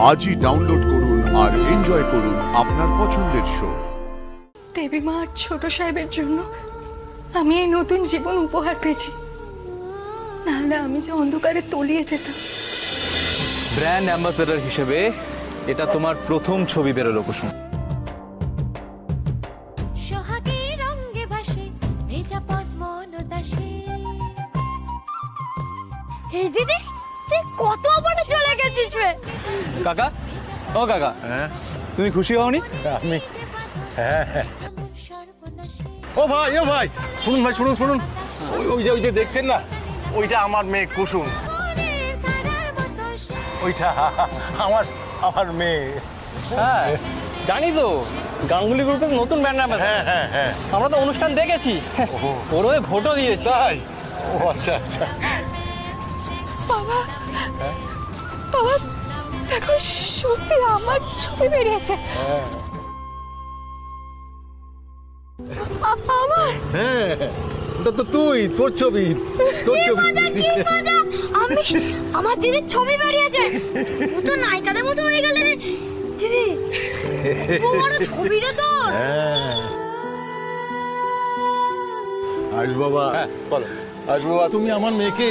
আজই ডাউনলোড করুন আর এনজয় করুন আপনার পছন্দের শো। দেবী মা আর ছোট সাহেবের জন্য আমি এই নতুন জীবন উপহার পেয়েছি, নাহলে আমি যে অন্ধকারে তলিয়ে যেতাম। ব্র্যান্ড অ্যাম্বাসেডর হিসেবে এটা তোমার প্রথম ছবি বেরোলো কুসুম। এই দিদি তুই কত বড় চলে গেছিস রে কাকা। ও কাকা, তুমি খুশি হওনি? আমি হ্যাঁ। ও ভাই শুনুন ভাই, শুনুন ওই যে দেখছেন না, ওইটা আমার মেয়ে কুসুম, ওইটা আমার মেয়ে। হ্যাঁ জানি তো, গাঙ্গুলি গ্রুপের নতুন ব্র্যান্ড অ্যাম্বাসেডর। হ্যাঁ আমরা তো অনুষ্ঠান দেখেছি, ওর হয়ে ভোটও দিয়েছি। তাই? ও আচ্ছা। বাবা বাবা দেখো, সত্যি আমার ছবি বেরিয়েছে। আমার হ্যাঁ, ওটা তো তোর ছবি। আমি আমার দিদির ছবি বেরিয়েছে, ও তো নায়িকাদের মতো হয়ে গেল রে দিদি। বড় ছবি রে তোর। আজ বাবা, বলো আজ বাবা, তুমি আমার মেয়েকে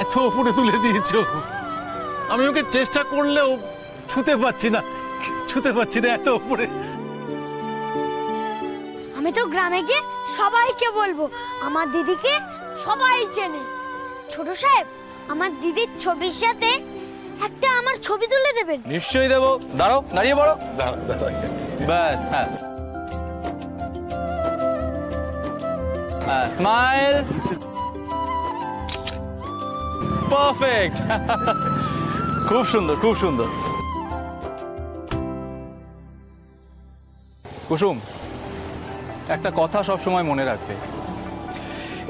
এত উপরে তুলে দিয়েছো, আমি ওকে চেষ্টা করলেও ছুতে পারছি না এত উপরে। আমি তো গ্রামে গিয়ে সবাইকে বলবো আমার দিদিকে সবাই চেনে। ছোট সাহেব, আমার দিদির ছবির সাথে একটা আমার ছবি তুলে দেবেন? নিশ্চয়ই দেবো, দাঁড়াও, দাঁড়িয়ে পড়ো। ব্যাস, হ্যাঁ, স্মাইল, পারফেক্ট। খুব সুন্দর, খুব সুন্দর। কুসুম, একটা কথা সব সময় মনে রাখবে,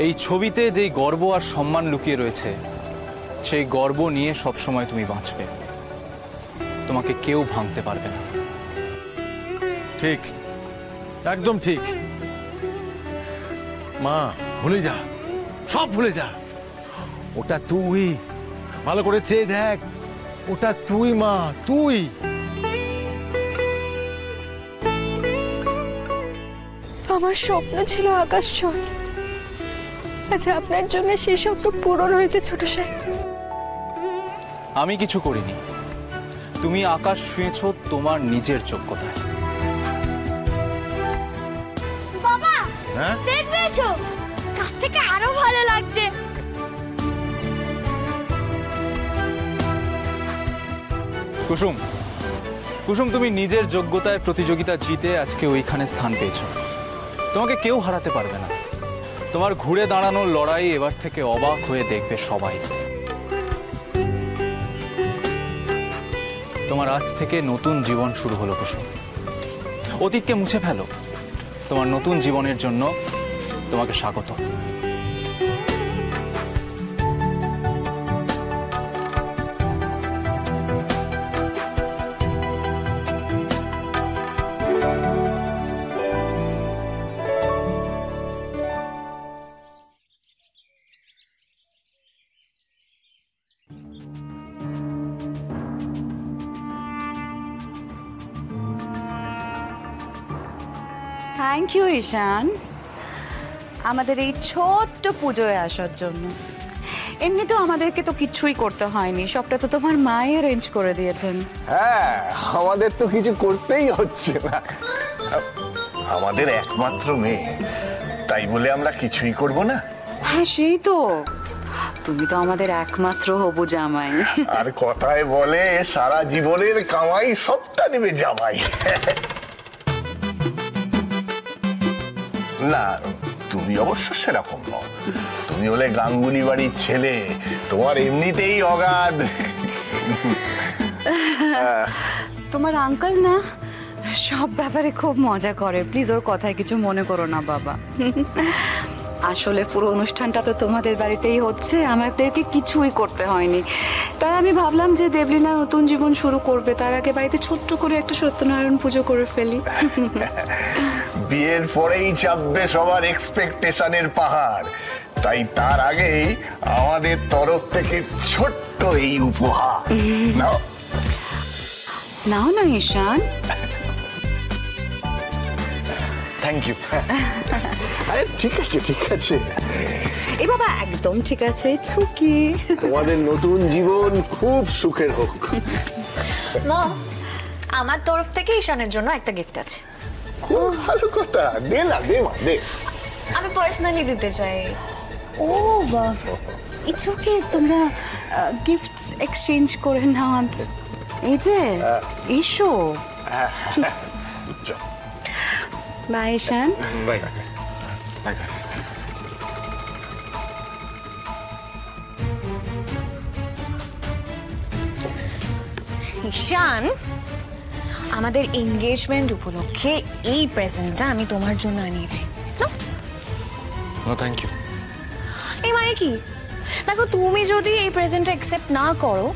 এই ছবিতে যেই গর্ব আর সম্মান লুকিয়ে রয়েছে, সেই গর্ব নিয়ে সব সময় তুমি বাঁচবে। তোমাকে কেউ ভাঙতে পারবে না। ঠিক, একদম ঠিক। মা, ভুলে যা, সব ভুলে যা। ওটা তুই, ভালো করে চেয়ে দেখ, ওটা তুই মা, তুই। আমার স্বপ্ন ছিল আকাশ ছোঁয়া, আচ্ছা আপনার জন্য সেই স্বপ্ন পূরণ হয়েছে ছোট সাহেব। আমি কিছু করিনি, তুমি আকাশ ছুঁয়েছ তোমার নিজের যোগ্যতায়। বাবা, হ্যাঁ দেখবে এসো, কাছ থেকে আরো ভালো লাগছে। কুসুম, কুসুম, তুমি নিজের যোগ্যতায় প্রতিযোগিতা জিতে আজকে ওইখানে স্থান পেয়েছো। তোমাকে কেউ হারাতে পারবে না। তোমার ঘুরে দাঁড়ানোর লড়াই এবার থেকে অবাক হয়ে দেখবে সবাই। তোমার আজ থেকে নতুন জীবন শুরু হলো কুসুম। অতীতকে মুছে ফেলো। তোমার নতুন জীবনের জন্য তোমাকে স্বাগত। থ্যাংক ইউ ঈশান, আমাদের এই ছোট্ট পুজোয় আসার জন্য। এমনি তো আমাদেরকে তো কিছুই করতে হয়নি, সবটা তো তোমার মাই অ্যারেঞ্জ করে দিয়েছেন। হ্যাঁ, আমাদের তো কিছু করতেই হচ্ছে না, আমাদের একমাত্র মেয়ে, তাই বলে আমরা কিছুই করব না? হ্যাঁ সেই তো, তুমি তো আমাদের একমাত্র হবু জামাই। আর কথায় বলে সারা জীবনের কামাই সবটা নেবে জামাই। না, তুমি অবশ্য সেরকম নও, তুমি হলে গাঙ্গুলি বাড়ির ছেলে, তোমার এমনিতেই অগাধ। তোমার আঙ্কেল না সব ব্যাপারে খুব মজা করে, প্লিজ ওর কথায় কিছু মনে করো না বাবা। আসলে পুরো অনুষ্ঠানটা তো তোমাদের বাড়িতেই হচ্ছে, আমাদেরকে কিছুই করতে হয়নি। তাই আমি ভাবলাম যে দেবলীনা নতুন জীবন শুরু করবে, তার আগে বাড়িতে ছোট্ট করে একটা সত্যনারায়ণ পুজো করে ফেলি। বিয়ের পরেই চাপবে সবার এক্সপেকটেশনের পাহাড়, তাই তার আগেই আমাদের তরফ থেকে ছোট্ট এই উপহার নাও। নাও না ঈশান। Thank you. আরে ঠিক আছে ঠিক আছে। এ বাবা একদম ঠিক আছে, ছুকি। তোমাদের নতুন জীবন খুব সুখের হোক। মম, আমার তরফ থেকে ঈশানের জন্য একটা গিফট আছে। খুব ভালো কথা, দে না, দে মা, দে। আমি পার্সোনালি দিতে চাই। ও বাবা, ইটস ওকে, তোমরা গিফটস এক্সচেঞ্জ করে নাও। এই যে এসো। By Ishan. বাই। ঈশান, আমাদের এনগেজমেন্ট উপলক্ষে এই প্রেজেন্টটা আমি তোমার জন্য আনিয়েছি। No thank you. এই মানে কি, দেখো তুমি যদি এই প্রেজেন্টটা অ্যাকসেপ্ট না করো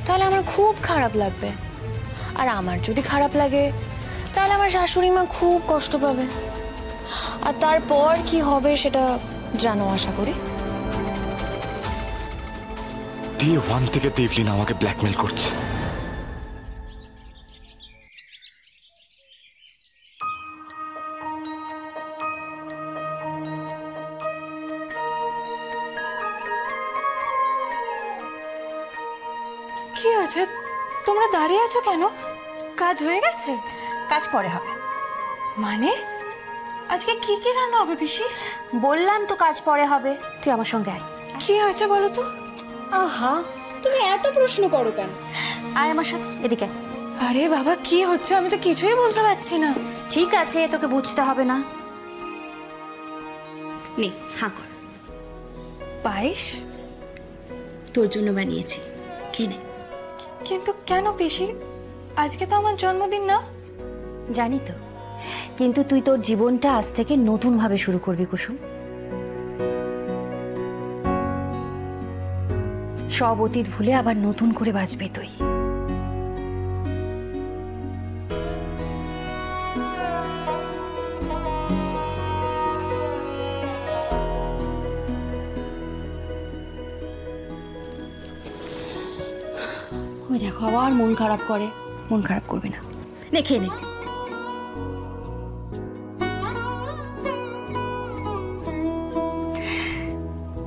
তাহলে আমার খুব খারাপ লাগবে, আর আমার যদি খারাপ লাগে তাহলে আমার শাশুড়ি মা খুব কষ্ট পাবে, আর তারপর কি হবে সেটা জানো আশা করি। ডে 1 থেকে দেবলিন আমাকে ব্ল্যাকমেল করছে। কি আছে, তোমরা দাঁড়িয়ে আছো কেন? কাজ হয়ে গেছে? কাজ পরে হবে। মানে আজকে কি কি রান্না হবে পিসি? বললাম তো কাজ পরে হবে, তুই আমার সঙ্গে আয়। কি হয়েছে বলো তো? আহা, তুমি এত প্রশ্ন করো কেন? আয় আমার সাথে, এদিকে। আরে বাবা, কি হচ্ছে আমি তো কিছুই বুঝতে পারছি না। ঠিক আছে, তোকে বুঝতে হবে না। নে, হাঁ কর। পায়েস? তোর জন্য বানিয়েছি, খেয়ে নে। কিন্তু কেন পিসি? আজকে তো আমার জন্মদিন না। জানি তো, কিন্তু তুই তোর জীবনটা আজ থেকে নতুন ভাবে শুরু করবি কুসুম। সব অতীত ভুলে আবার নতুন করে বাঁচবি তুই। ওই দেখো আবার মন খারাপ করে। মন খারাপ করবি না, নে খেয়ে নে।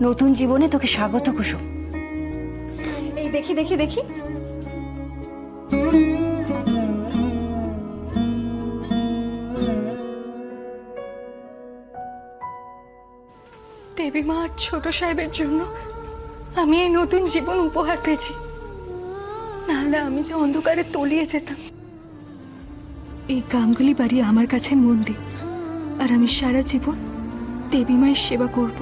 নতুন জীবনে তোকে স্বাগত কুসুম। এই দেখি দেখি দেখি। দেবী মা আর ছোট সাহেবের জন্য আমি এই নতুন জীবন উপহার পেয়েছি, নাহলে আমি যে অন্ধকারে তলিয়ে যেতাম। এই গাঙ্গুলি বাড়ি আমার কাছে মন্দির, আর আমি সারা জীবন দেবী মায়ের সেবা করব।